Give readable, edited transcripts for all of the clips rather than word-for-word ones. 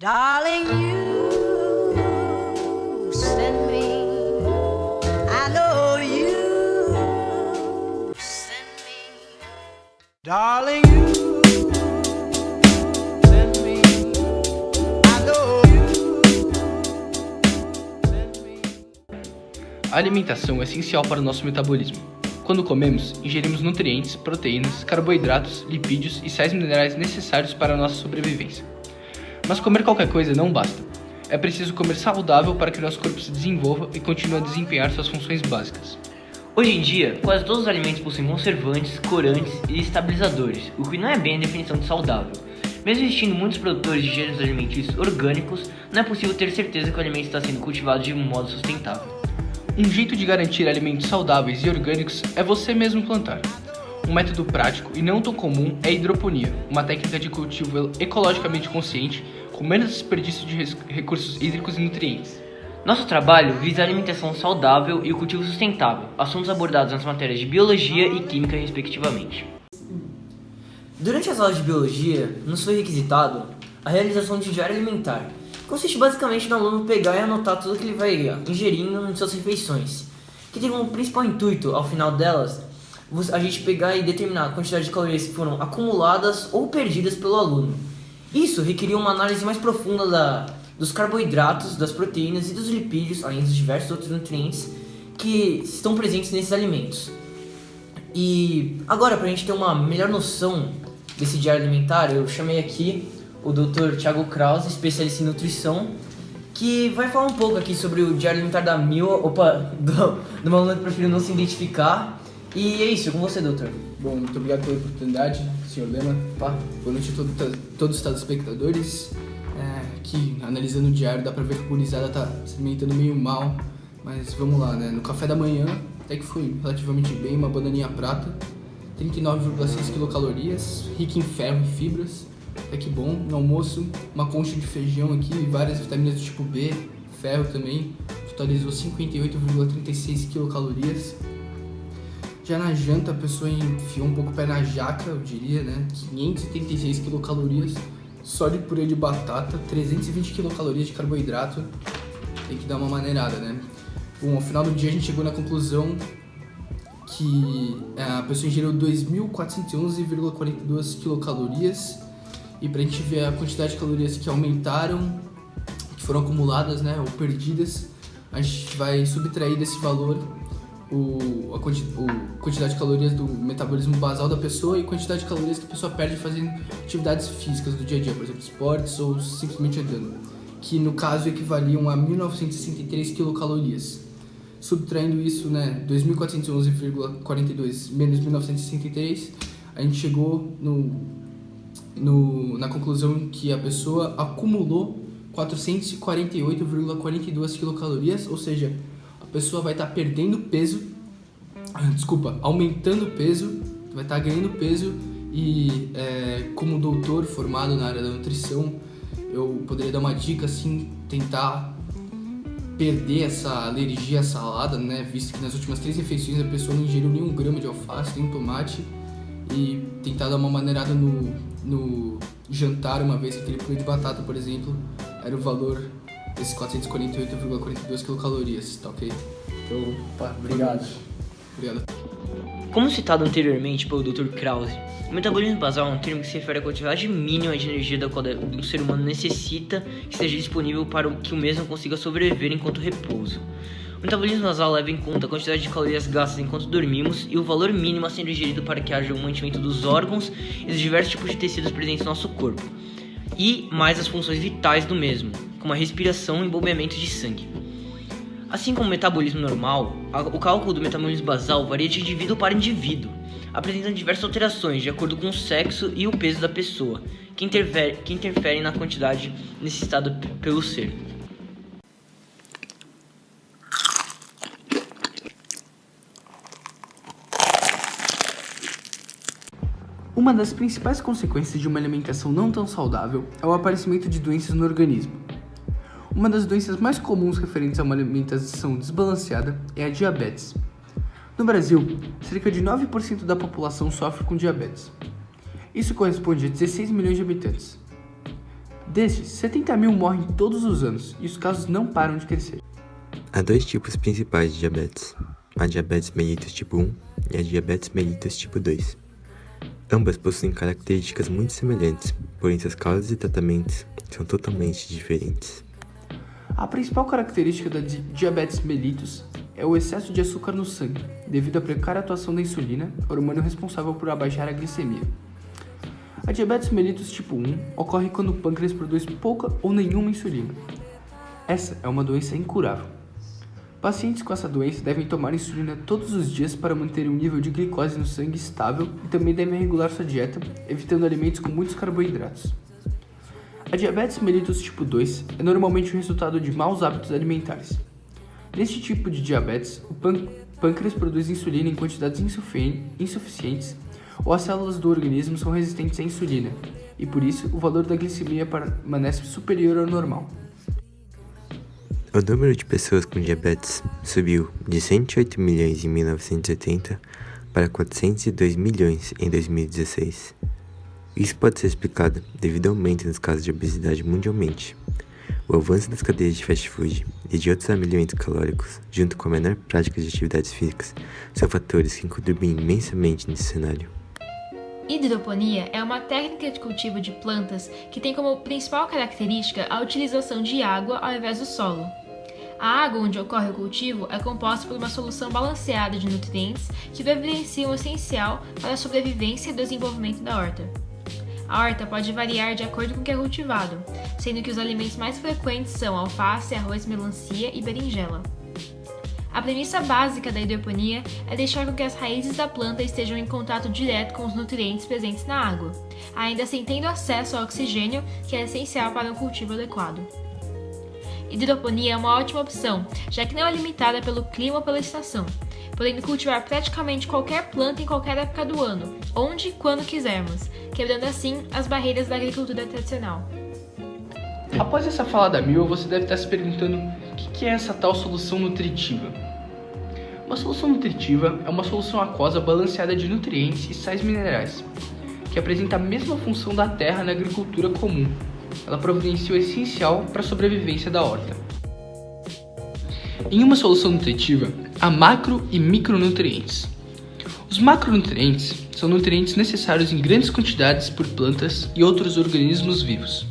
Darling, you send me. I know you send me. Darling, you send me. I know you send me. A alimentação é essencial para o nosso metabolismo. Quando comemos, ingerimos nutrientes, proteínas, carboidratos, lipídios e sais minerais necessários para a nossa sobrevivência. Mas comer qualquer coisa não basta. É preciso comer saudável para que nosso corpo se desenvolva e continue a desempenhar suas funções básicas. Hoje em dia, quase todos os alimentos possuem conservantes, corantes e estabilizadores, o que não é bem a definição de saudável. Mesmo existindo muitos produtores de gêneros alimentícios orgânicos, não é possível ter certeza que o alimento está sendo cultivado de um modo sustentável. Um jeito de garantir alimentos saudáveis e orgânicos é você mesmo plantar. Um método prático e não tão comum é a hidroponia, uma técnica de cultivo ecologicamente consciente, com menos desperdício de recursos hídricos e nutrientes. Nosso trabalho visa a alimentação saudável e o cultivo sustentável, assuntos abordados nas matérias de Biologia e Química, respectivamente. Durante as aulas de Biologia, nos foi requisitado a realização de um diário alimentar. Consiste basicamente no aluno pegar e anotar tudo que ele vai ingerindo em suas refeições, que tem como principal intuito, ao final delas, a gente pegar e determinar a quantidade de calorias que foram acumuladas ou perdidas pelo aluno. Isso requeria uma análise mais profunda dos carboidratos, das proteínas e dos lipídios, além dos diversos outros nutrientes que estão presentes nesses alimentos. E agora, para a gente ter uma melhor noção desse diário alimentar, eu chamei aqui o Dr. Thiago Krause, especialista em nutrição, que vai falar um pouco aqui sobre o diário alimentar da do meu aluno que prefiro não se identificar. E é isso, com você, doutor. Bom, muito obrigado pela oportunidade, Sr. Lema. Boa noite a todos os telespectadores. Aqui, analisando o diário, dá pra ver que a gurizada tá se alimentando meio mal. Mas vamos lá, né? No café da manhã, até que foi relativamente bem, uma bananinha prata, 39,6 quilocalorias, rica em ferro e fibras, até que bom. No almoço, uma concha de feijão aqui, várias vitaminas do tipo B, ferro também, totalizou 58,36 quilocalorias. Já na janta, a pessoa enfiou um pouco o pé na jaca, eu diria, né? 576 quilocalorias, só de purê de batata, 320 quilocalorias de carboidrato. Tem que dar uma maneirada, né? Bom, ao final do dia a gente chegou na conclusão que a pessoa ingeriu 2.411,42 quilocalorias. E pra gente ver a quantidade de calorias que aumentaram, que foram acumuladas, né, ou perdidas, a gente vai subtrair desse valor a quantidade de calorias do metabolismo basal da pessoa e a quantidade de calorias que a pessoa perde fazendo atividades físicas do dia a dia, por exemplo, esportes ou simplesmente andando, que no caso equivaliam a 1.963 quilocalorias. Subtraindo isso, né, 2.411,42 menos 1.963, a gente chegou na conclusão que a pessoa acumulou 448,42 quilocalorias, ou seja, a pessoa vai estar aumentando peso, vai estar ganhando peso e como doutor formado na área da nutrição, eu poderia dar uma dica assim, tentar perder essa alergia à salada, né, visto que nas últimas 3 refeições a pessoa não ingeriu nenhum grama de alface, nem tomate, e tentar dar uma maneirada no jantar, uma vez que aquele purê de batata, por exemplo, era o valor desses 448,42 quilocalorias, tá ok? Então, Obrigado. Obrigado. Como citado anteriormente pelo Dr. Krause, o metabolismo basal é um termo que se refere à quantidade mínima de energia da qual um ser humano necessita que esteja disponível para que o mesmo consiga sobreviver enquanto repouso. O metabolismo basal leva em conta a quantidade de calorias gastas enquanto dormimos e o valor mínimo a ser ingerido para que haja um mantimento dos órgãos e dos diversos tipos de tecidos presentes no nosso corpo, e mais as funções vitais do mesmo, como a respiração e bombeamento de sangue. Assim como o metabolismo normal, o cálculo do metabolismo basal varia de indivíduo para indivíduo, apresentando diversas alterações de acordo com o sexo e o peso da pessoa, que interferem na quantidade necessitada pelo ser. Uma das principais consequências de uma alimentação não tão saudável é o aparecimento de doenças no organismo. Uma das doenças mais comuns referentes a uma alimentação desbalanceada é a diabetes. No Brasil, cerca de 9% da população sofre com diabetes. Isso corresponde a 16 milhões de habitantes. Destes, 70 mil morrem todos os anos e os casos não param de crescer. Há dois tipos principais de diabetes, a diabetes mellitus tipo 1 e a diabetes mellitus tipo 2. Ambas possuem características muito semelhantes, porém suas causas e tratamentos são totalmente diferentes. A principal característica da diabetes mellitus é o excesso de açúcar no sangue, devido à precária atuação da insulina, hormônio responsável por abaixar a glicemia. A diabetes mellitus tipo 1 ocorre quando o pâncreas produz pouca ou nenhuma insulina. Essa é uma doença incurável. Pacientes com essa doença devem tomar insulina todos os dias para manter um nível de glicose no sangue estável e também devem regular sua dieta, evitando alimentos com muitos carboidratos. A diabetes mellitus tipo 2 é normalmente o resultado de maus hábitos alimentares. Neste tipo de diabetes, o pâncreas produz insulina em quantidades insuficientes ou as células do organismo são resistentes à insulina, e por isso o valor da glicemia permanece superior ao normal. O número de pessoas com diabetes subiu de 108 milhões em 1980 para 402 milhões em 2016. Isso pode ser explicado devido ao aumento nos casos de obesidade mundialmente. O avanço das cadeias de fast food e de outros alimentos calóricos, junto com a menor prática de atividades físicas, são fatores que contribuem imensamente nesse cenário. Hidroponia é uma técnica de cultivo de plantas que tem como principal característica a utilização de água ao invés do solo. A água onde ocorre o cultivo é composta por uma solução balanceada de nutrientes que providenciam o essencial para a sobrevivência e desenvolvimento da horta. A horta pode variar de acordo com o que é cultivado, sendo que os alimentos mais frequentes são alface, arroz, melancia e berinjela. A premissa básica da hidroponia é deixar com que as raízes da planta estejam em contato direto com os nutrientes presentes na água, ainda assim tendo acesso ao oxigênio, que é essencial para um cultivo adequado. Hidroponia é uma ótima opção, já que não é limitada pelo clima ou pela estação, podendo cultivar praticamente qualquer planta em qualquer época do ano, onde e quando quisermos, quebrando assim as barreiras da agricultura tradicional. Após essa falada mil, você deve estar se perguntando o que é essa tal solução nutritiva. Uma solução nutritiva é uma solução aquosa balanceada de nutrientes e sais minerais, que apresenta a mesma função da terra na agricultura comum. Ela providencia o essencial para a sobrevivência da horta. Em uma solução nutritiva, há macro e micronutrientes. Os macronutrientes são nutrientes necessários em grandes quantidades por plantas e outros organismos vivos.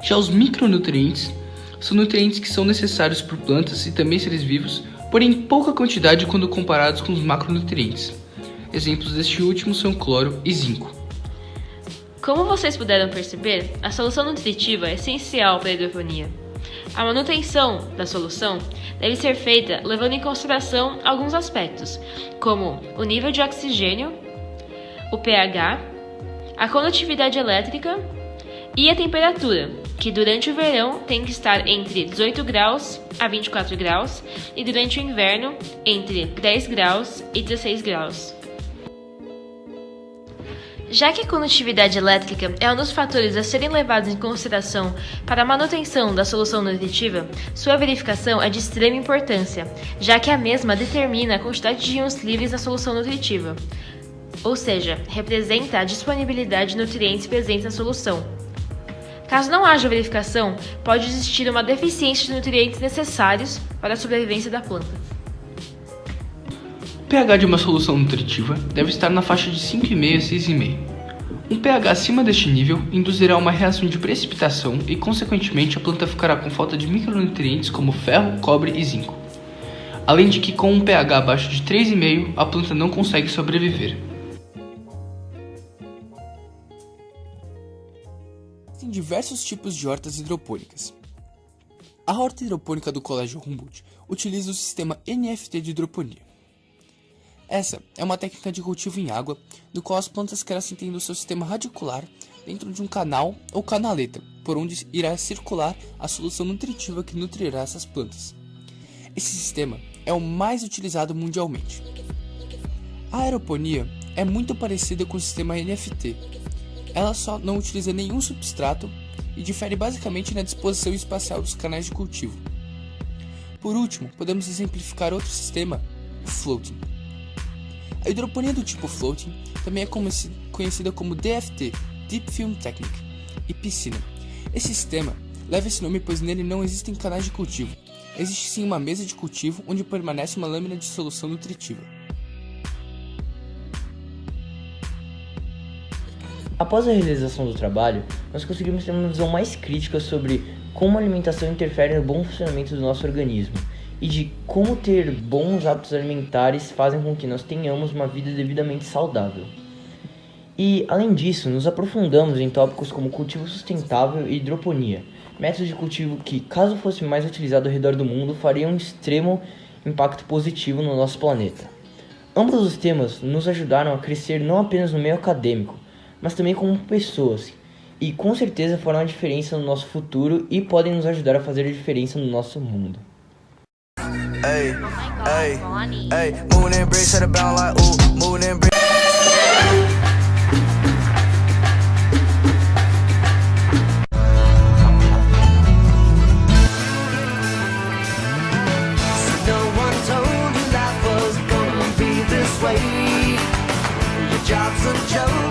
Já os micronutrientes são nutrientes que são necessários por plantas e também seres vivos, porém em pouca quantidade quando comparados com os macronutrientes. Exemplos deste último são cloro e zinco. Como vocês puderam perceber, a solução nutritiva é essencial para a hidroponia. A manutenção da solução deve ser feita levando em consideração alguns aspectos, como o nível de oxigênio, o pH, a condutividade elétrica e a temperatura, que durante o verão tem que estar entre 18 graus a 24 graus e durante o inverno entre 10 graus e 16 graus. Já que a condutividade elétrica é um dos fatores a serem levados em consideração para a manutenção da solução nutritiva, sua verificação é de extrema importância, já que a mesma determina a quantidade de íons livres na solução nutritiva, ou seja, representa a disponibilidade de nutrientes presentes na solução. Caso não haja verificação, pode existir uma deficiência de nutrientes necessários para a sobrevivência da planta. O pH de uma solução nutritiva deve estar na faixa de 5,5 a 6,5. Um pH acima deste nível induzirá uma reação de precipitação e, consequentemente, a planta ficará com falta de micronutrientes como ferro, cobre e zinco. Além de que, com um pH abaixo de 3,5, a planta não consegue sobreviver. Existem diversos tipos de hortas hidropônicas. A horta hidropônica do Colégio Humboldt utiliza o sistema NFT de hidroponia. Essa é uma técnica de cultivo em água, no qual as plantas crescem tendo seu sistema radicular dentro de um canal ou canaleta, por onde irá circular a solução nutritiva que nutrirá essas plantas. Esse sistema é o mais utilizado mundialmente. A aeroponia é muito parecida com o sistema NFT. Ela só não utiliza nenhum substrato e difere basicamente na disposição espacial dos canais de cultivo. Por último, podemos exemplificar outro sistema, o floating. A hidroponia do tipo floating também é conhecida como DFT, Deep Film Technique, e piscina, Esse sistema leva esse nome pois nele não existem canais de cultivo. Existe sim uma mesa de cultivo onde permanece uma lâmina de solução nutritiva. Após a realização do trabalho, nós conseguimos ter uma visão mais crítica sobre como a alimentação interfere no bom funcionamento do nosso organismo e de como ter bons hábitos alimentares fazem com que nós tenhamos uma vida devidamente saudável. E, além disso, nos aprofundamos em tópicos como cultivo sustentável e hidroponia, métodos de cultivo que, caso fosse mais utilizado ao redor do mundo, fariam um extremo impacto positivo no nosso planeta. Ambos os temas nos ajudaram a crescer não apenas no meio acadêmico, mas também como pessoas, e com certeza farão a diferença no nosso futuro e podem nos ajudar a fazer a diferença no nosso mundo. Hey, hey, hey, moving in bricks, set it bound like ooh, moving in bricks. No one told you life was gonna be this way. Your job's a joke.